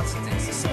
lots of things to say.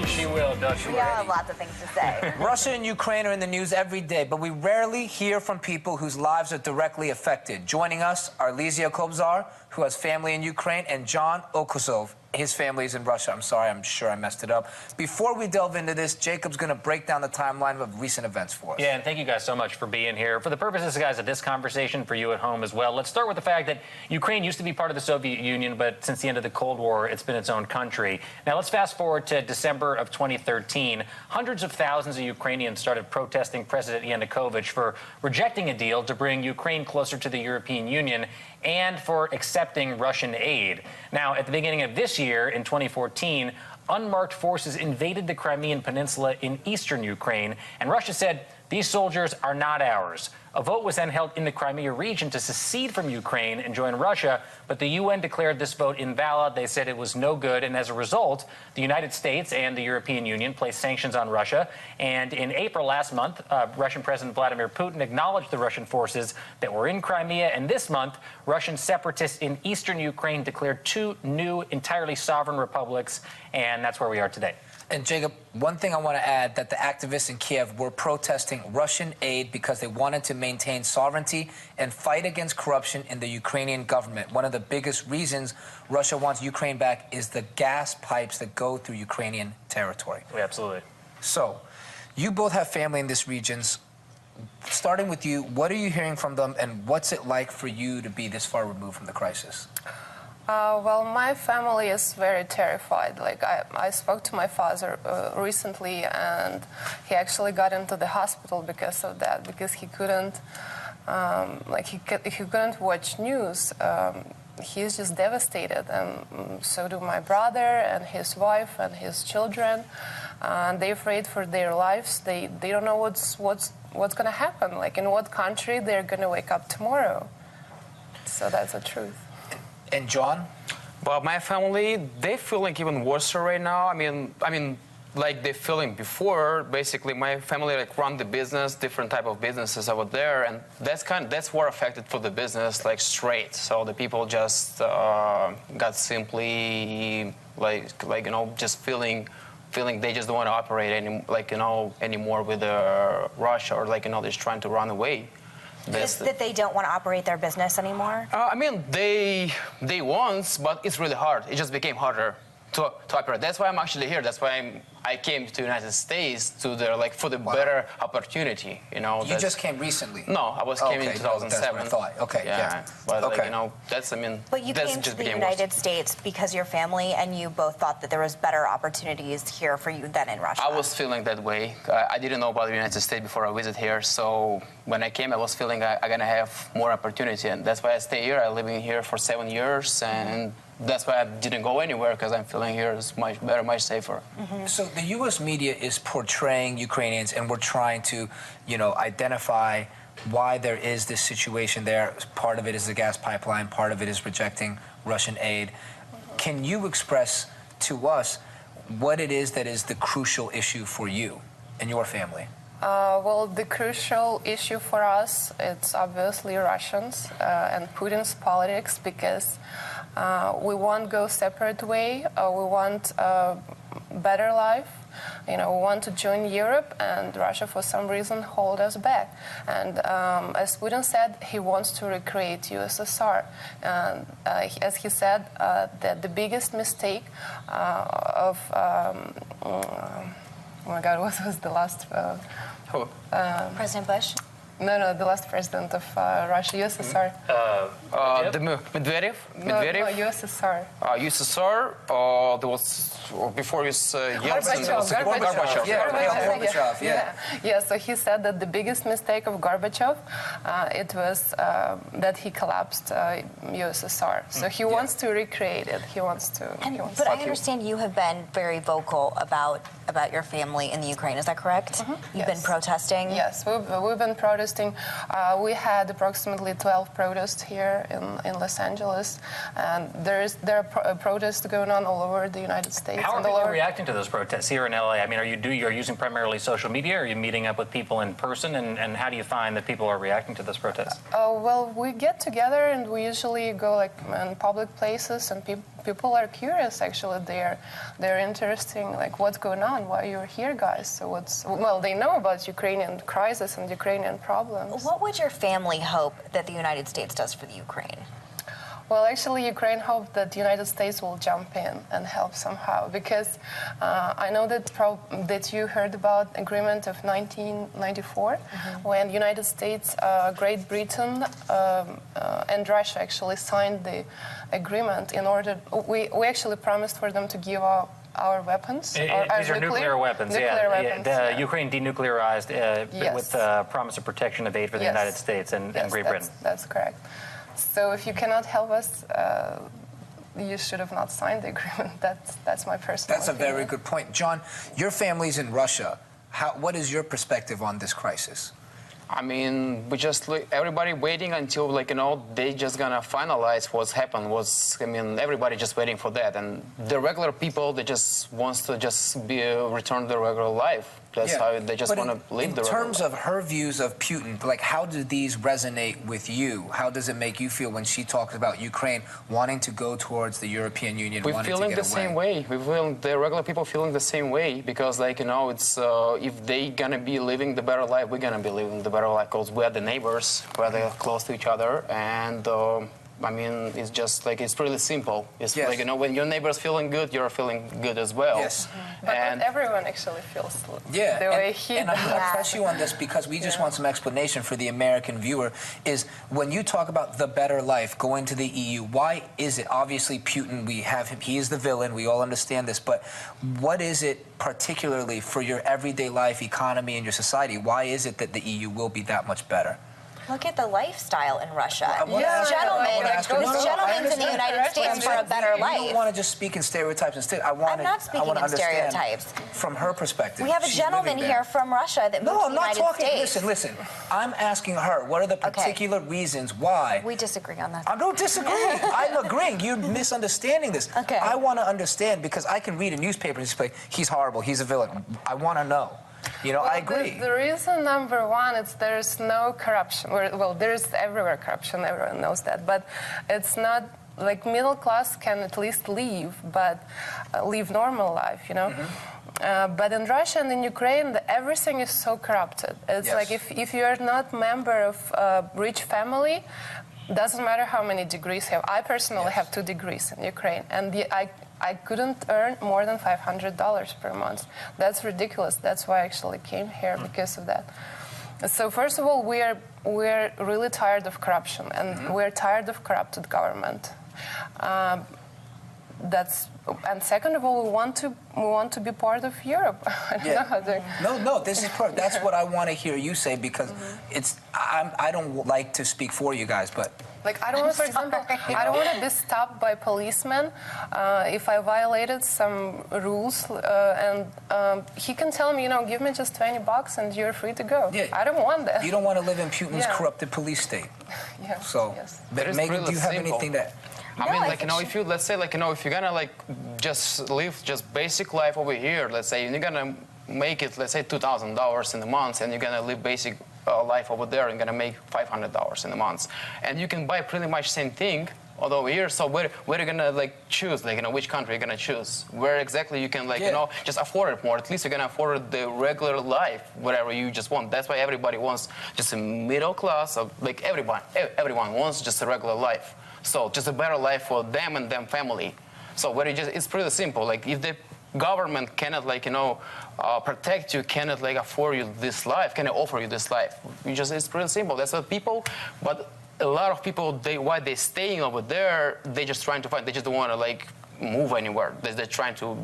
She will, doesn't she? We all have lots of things to say. Russia and Ukraine are in the news every day, but we rarely hear from people whose lives are directly affected. Joining us are Lizia Kobzar, who has family in Ukraine, and John Okuzov. His family is in Russia. I'm sorry, I'm sure I messed it up. Before we delve into this, Jacob's going to break down the timeline of recent events for us. Yeah, and thank you guys so much for being here. For the purposes, guys, of this conversation, for you at home as well, let's start with the fact that Ukraine used to be part of the Soviet Union, but since the end of the Cold War, it's been its own country. Now, let's fast forward to December of 2013. Hundreds of thousands of Ukrainians started protesting President Yanukovych for rejecting a deal to bring Ukraine closer to the European Union and for accepting Russian aid. Now, at the beginning of this year, in 2014, unmarked forces invaded the Crimean Peninsula in eastern Ukraine, and Russia said, "These soldiers are not ours." A vote was then held in the Crimea region to secede from Ukraine and join Russia, but the UN declared this vote invalid. They said it was no good, and as a result, the United States and the European Union placed sanctions on Russia. And in April last month, Russian President Vladimir Putin acknowledged the Russian forces that were in Crimea, and this month, Russian separatists in eastern Ukraine declared two new, entirely sovereign republics, and that's where we are today. And Jacob, one thing I want to add, that the activists in Kiev were protesting Russian aid because they wanted to maintain sovereignty and fight against corruption in the Ukrainian government. One of the biggest reasons Russia wants Ukraine back is the gas pipes that go through Ukrainian territory. Yeah, absolutely. So, you both have family in these regions. Starting with you, what are you hearing from them, and what's it like for you to be this far removed from the crisis? Well, my family is very terrified. Like, I spoke to my father recently, and he actually got into the hospital because of that, because he couldn't, he couldn't watch news. He's just devastated, and so do my brother and his wife and his children. And they're afraid for their lives. They don't know what's going to happen. Like, in what country they're going to wake up tomorrow. So that's the truth. And John? Well, my family, they feeling even worse right now. I mean, like they feeling before. Basically, my family like run the business, different type of businesses over there, and that's what affected for the business like straight. So the people just got simply just feeling they just don't want to operate anymore with Russia, or they're just trying to run away. That they don't want to operate their business anymore? I mean, they want, but it's really hard. It just became harder to operate. That's why I'm actually here. That's why I came to the United States for the better opportunity. You know. You just came recently? No, I came in 2007. That's what I thought. Okay. Yeah. But okay. But you came to the United States because your family and you both thought that there was better opportunities here for you than in Russia. I was feeling that way. I didn't know about the United States before I visited here. So when I came, I was feeling I'm gonna have more opportunity, and that's why I stay here. I'm living here for 7 years, and that's why I didn't go anywhere, because I'm feeling here is much better, much safer. Mm-hmm. So the U.S. media is portraying Ukrainians, and we're trying to, identify why there is this situation there. Part of it is the gas pipeline. Part of it is rejecting Russian aid. Can you express to us what it is that is the crucial issue for you and your family? Well, the crucial issue for us, it's obviously Russians and Putin's politics, because we won't go separate way. We want a better life. We want to join Europe, and Russia, for some reason, hold us back. And as Putin said, he wants to recreate USSR. And as he said, that the biggest mistake of oh my God, what was the last? President Bush? No, the last president of Russia, USSR. Medvedev? No, USSR. USSR, there was, before his Yeltsin. Gorbachev. Yeah, so he said that the biggest mistake of Gorbachev, it was that he collapsed USSR. So he wants to recreate it. But I understand you have been very vocal about your family in the Ukraine. Is that correct? Mm-hmm. You've been protesting? Yes, we've been protesting. We had approximately 12 protests here in Los Angeles, and there are protests going on all over the United States. How are people reacting to those protests here in LA? I mean, are you using primarily social media? Are you meeting up with people in person? And how do you find that people are reacting to those protests? Well, we get together and we usually go in public places, and people are curious. Actually, they're interested. Like, what's going on? Why you're here, guys? So they know about Ukrainian crisis and Ukrainian problems. What would your family hope that the United States does for the Ukraine? Well, actually, Ukraine hoped that the United States will jump in and help somehow, because I know that you heard about agreement of 1994, when United States, Great Britain, and Russia actually signed the agreement. In order, we actually promised for them to give our weapons. These are nuclear weapons. Ukraine denuclearized with the promise of protection of aid for the United States and Great Britain. That's correct. So if you cannot help us, you should have not signed the agreement. That's my personal That's a opinion. very good point. John, your family's in Russia. What is your perspective on this crisis? I mean, we just everybody waiting until they just gonna finalize what's happened. Everybody just waiting for that, and the regular people, they just wants to just return to their regular life. That's how they just want to live the regular life. In terms of her views of Putin, like, how do these resonate with you? How does it make you feel when she talks about Ukraine wanting to go towards the European Union? We're feeling the same way. We feel the regular people feeling the same way, because it's if they gonna be living the better life, we're gonna be living the better life, because we're the neighbors, we're close to each other, and it's just it's really simple. It's when your neighbor's feeling good, you're feeling good as well. Yes. But everyone actually feels the way he and I'm going to press you on this, because we just want some explanation for the American viewer, is when you talk about the better life, going to the EU, why is it? Obviously, Putin, we have him, he is the villain, we all understand this, but what is it particularly for your everyday life, economy, and your society? Why is it that the EU will be that much better? Look at the lifestyle in Russia. These gentlemen's in the United States for a better life. You don't want to just speak in stereotypes. Instead, I'm not speaking in stereotypes. From her perspective. We have a gentleman here from Russia that moved to the United States. Listen. I'm asking her, what are the particular reasons why? We disagree on that. I don't disagree. I'm agreeing. You're misunderstanding this. Okay. I want to understand, because I can read a newspaper and just say, he's horrible, he's a villain. I want to know. I agree. The reason number one is there's no corruption. Well, there's everywhere corruption. Everyone knows that. But it's not like middle class can at least live normal life, But in Russia and in Ukraine, everything is so corrupted. It's like if you are not member of a rich family, doesn't matter how many degrees you have. I personally have 2 degrees in Ukraine, and I couldn't earn more than $500 per month. That's ridiculous. That's why I actually came here, because of that. So first of all, we're really tired of corruption, and we're tired of corrupted government. And second of all, we want to be part of Europe. I don't know how to... No, this is perfect. That's what I want to hear you say, because I don't like to speak for you guys, but I don't want, for example, I don't want to be stopped by policemen if I violated some rules, and he can tell me, give me just $20 and you're free to go. Yeah. I don't want that. You don't want to live in Putin's corrupted police state. Yeah. So, Megan, do you have anything that... if you, let's say, if you're gonna just live just basic life over here, let's say, and you're gonna make it, let's say, $2,000 in a month, and you're gonna live basic life over there, and gonna make $500 in a month, and you can buy pretty much same thing. Although here, so where are you gonna choose? Which country you're gonna choose? Where exactly you can just afford it more? At least you're gonna afford the regular life, whatever you just want. That's why everybody wants just a middle class of everyone wants just a regular life. So just a better life for them and them family. So it's pretty simple. If the government cannot protect you, cannot afford you this life, cannot offer you this life. It's pretty simple. That's what people. But a lot of people, why they're staying over there, they just trying to find. They just don't want to move anywhere. They're trying to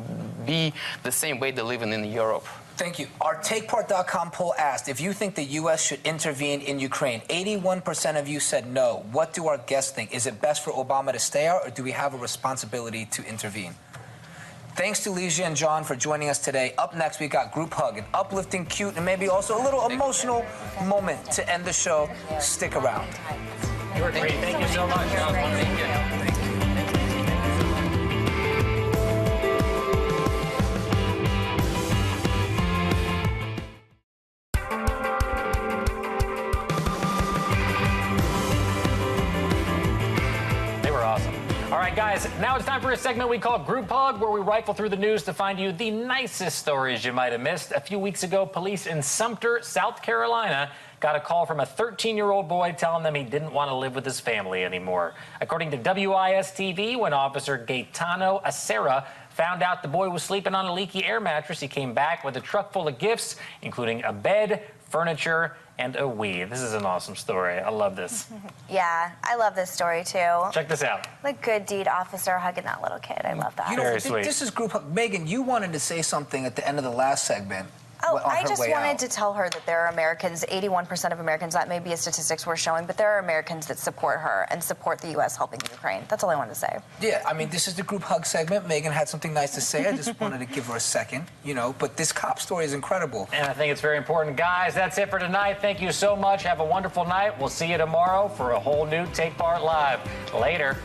be the same way they're living in Europe. Thank you. Our TakePart.com poll asked if you think the U.S. should intervene in Ukraine. 81% of you said no. What do our guests think? Is it best for Obama to stay out, or do we have a responsibility to intervene? Thanks to Ligia and John for joining us today. Up next, we got Group Hug, an uplifting, cute, and maybe also a little emotional moment to end the show. Stick around. You were great. Thank you so much, John. Thank you. All right. right, guys, now it's time for a segment we call Group Hug, where we rifle through the news to find you the nicest stories you might have missed. A few weeks ago, police in Sumter, South Carolina, got a call from a 13-year-old boy telling them he didn't want to live with his family anymore. According to WIS-TV, when Officer Gaetano Acera found out the boy was sleeping on a leaky air mattress, he came back with a truck full of gifts, including a bed, furniture, and a Wii. This is an awesome story. I love this. Yeah, I love this story too. Check this out. The good deed officer hugging that little kid. I love that. You know, Very sweet. This is group hug. Megan, you wanted to say something at the end of the last segment. Oh, on I her just way wanted out. to tell her that there are Americans, 81% of Americans, that may be a statistics we're showing, but there are Americans that support her and support the U.S. helping Ukraine. That's all I wanted to say. Yeah, I mean, this is the group hug segment. Megan had something nice to say. I just wanted to give her a second, you know, but this cop story is incredible. And I think it's very important. Guys, that's it for tonight. Thank you so much. Have a wonderful night. We'll see you tomorrow for a whole new Take Part Live. Later.